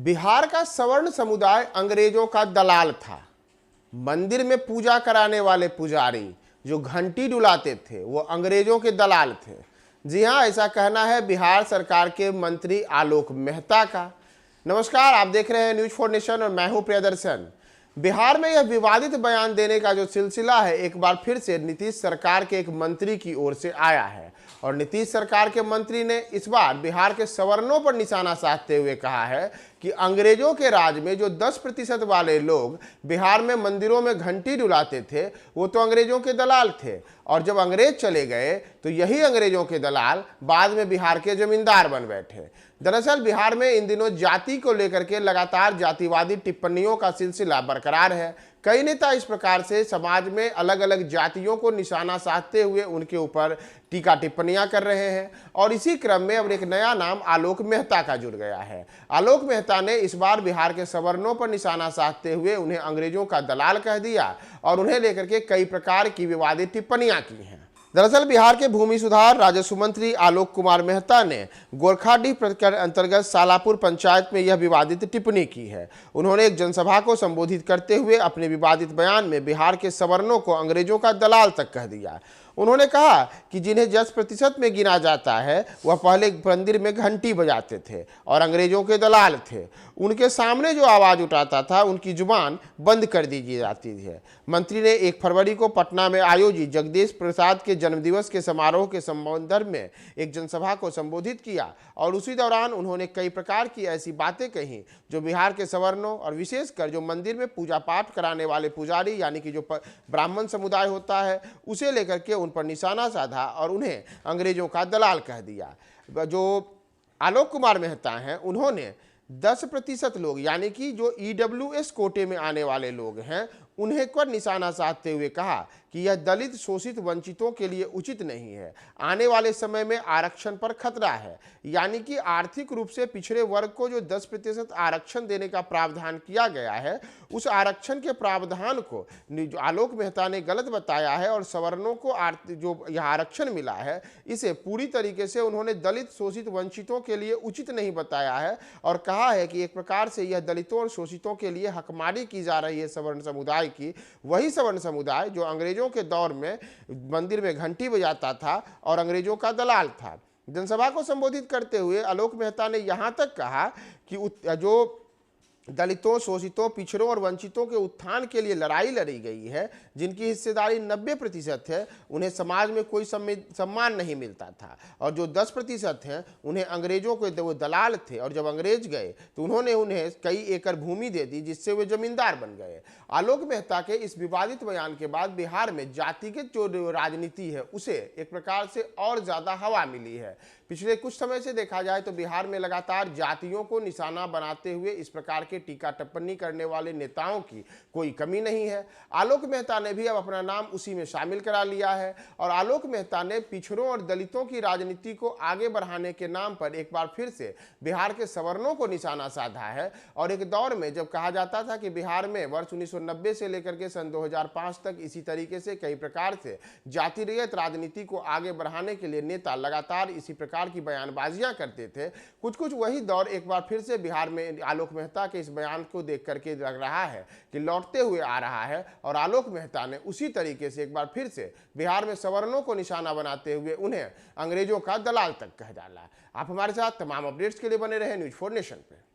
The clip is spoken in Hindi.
बिहार का सवर्ण समुदाय अंग्रेजों का दलाल था। मंदिर में पूजा कराने वाले पुजारी जो घंटी डुलाते थे वो अंग्रेजों के दलाल थे। जी हाँ, ऐसा कहना है बिहार सरकार के मंत्री आलोक मेहता का। नमस्कार, आप देख रहे हैं न्यूज फॉर नेशन और मैं हूं प्रियदर्शन। बिहार में यह विवादित बयान देने का जो सिलसिला है एक बार फिर से नीतीश सरकार के एक मंत्री की ओर से आया है और नीतीश सरकार के मंत्री ने इस बार बिहार के सवर्णों पर निशाना साधते हुए कहा है कि अंग्रेजों के राज में जो 10% वाले लोग बिहार में मंदिरों में घंटी डुलाते थे वो तो अंग्रेजों के दलाल थे और जब अंग्रेज चले गए तो यही अंग्रेजों के दलाल बाद में बिहार के जमींदार बन बैठे। दरअसल बिहार में इन दिनों जाति को लेकर के लगातार जातिवादी टिप्पणियों का सिलसिला बरकरार है। कई नेता इस प्रकार से समाज में अलग अलग जातियों को निशाना साधते हुए उनके ऊपर टीका टिप्पणियां कर रहे हैं और इसी क्रम में अब एक नया नाम आलोक मेहता का जुड़ गया है। आलोक मेहता ने इस बार बिहार के सवर्णों पर निशाना साधते हुए उन्हें अंग्रेजों का दलाल कह दिया और उन्हें लेकर के कई प्रकार की विवादित टिप्पणियां की हैं। दरअसल बिहार के भूमि सुधार राजस्व मंत्री आलोक कुमार मेहता ने गोरखाडीह प्रखंड अंतर्गत सालापुर पंचायत में यह विवादित टिप्पणी की है। उन्होंने एक जनसभा को संबोधित करते हुए अपने विवादित बयान में बिहार के सवर्णों को अंग्रेजों का दलाल तक कह दिया। उन्होंने कहा कि जिन्हें 10% में गिना जाता है वह पहले मंदिर में घंटी बजाते थे और अंग्रेजों के दलाल थे। उनके सामने जो आवाज़ उठाता था उनकी जुबान बंद कर दी जाती है। मंत्री ने 1 फरवरी को पटना में आयोजित जगदीश प्रसाद के जन्मदिवस के समारोह के संदर्भ में एक जनसभा को संबोधित किया और उसी दौरान उन्होंने कई प्रकार की ऐसी बातें कही जो बिहार के सवर्णों और विशेषकर जो मंदिर में पूजा पाठ कराने वाले पुजारी यानी कि जो ब्राह्मण समुदाय होता है उसे लेकर के उन पर निशाना साधा और उन्हें अंग्रेजों का दलाल कह दिया। जो आलोक कुमार मेहता हैं उन्होंने 10% लोग यानी कि जो EWS कोटे में आने वाले लोग हैं उन्हें पर निशाना साधते हुए कहा कि यह दलित शोषित वंचितों के लिए उचित नहीं है। आने वाले समय में आरक्षण पर खतरा है, यानी कि आर्थिक रूप से पिछड़े वर्ग को जो 10% आरक्षण देने का प्रावधान किया गया है उस आरक्षण के प्रावधान को आलोक मेहता ने गलत बताया है और सवर्णों को जो यह आरक्षण मिला है इसे पूरी तरीके से उन्होंने दलित शोषित वंचितों के लिए उचित नहीं बताया है और कहा है कि एक प्रकार से यह दलितों और शोषितों के लिए हकमारी की जा रही है सवर्ण समुदाय की। वही सवर्ण समुदाय जो अंग्रेजों के दौर में मंदिर में घंटी बजाता था और अंग्रेजों का दलाल था। जनसभा को संबोधित करते हुए आलोक मेहता ने यहां तक कहा कि जो दलितों शोषितों पिछड़ों और वंचितों के उत्थान के लिए लड़ाई लड़ी गई है जिनकी हिस्सेदारी 90% है उन्हें समाज में कोई सम्मान नहीं मिलता था और जो 10% हैं उन्हें अंग्रेजों के वो दलाल थे और जब अंग्रेज गए तो उन्होंने उन्हें कई एकड़ भूमि दे दी जिससे वे जमींदार बन गए। आलोक मेहता के इस विवादित बयान के बाद बिहार में जातिगत जो राजनीति है उसे एक प्रकार से और ज़्यादा हवा मिली है। पिछले कुछ समय से देखा जाए तो बिहार में लगातार जातियों को निशाना बनाते हुए इस प्रकार के टीका टिप्पणी करने वाले नेताओं की कोई कमी नहीं है। आलोक मेहता ने भी अब अपना नाम उसी में शामिल करा लिया है और आलोक मेहता ने पिछड़ों और दलितों की राजनीति को आगे बढ़ाने के नाम पर एक बार फिर से बिहार के सवर्णों को निशाना साधा है। और एक दौर में जब कहा जाता था कि बिहार में वर्ष 1990 से लेकर के सन 2005 तक इसी तरीके से कई प्रकार से जातिरहित राजनीति को आगे बढ़ाने के लिए नेता लगातार इसी प्रकार की बयानबाजियां करते थे। कुछ वही दौर एक बार फिर से बिहार में आलोक मेहता के इस बयान को देख करके लग रहा है कि लौटते हुए आ रहा है और आलोक मेहता ने उसी तरीके से एक बार फिर से बिहार में सवर्णों को निशाना बनाते हुए उन्हें अंग्रेजों का दलाल तक कह डाला। आप हमारे साथ तमाम अपडेट्स के लिए बने रहे न्यूज फॉर नेशन पे।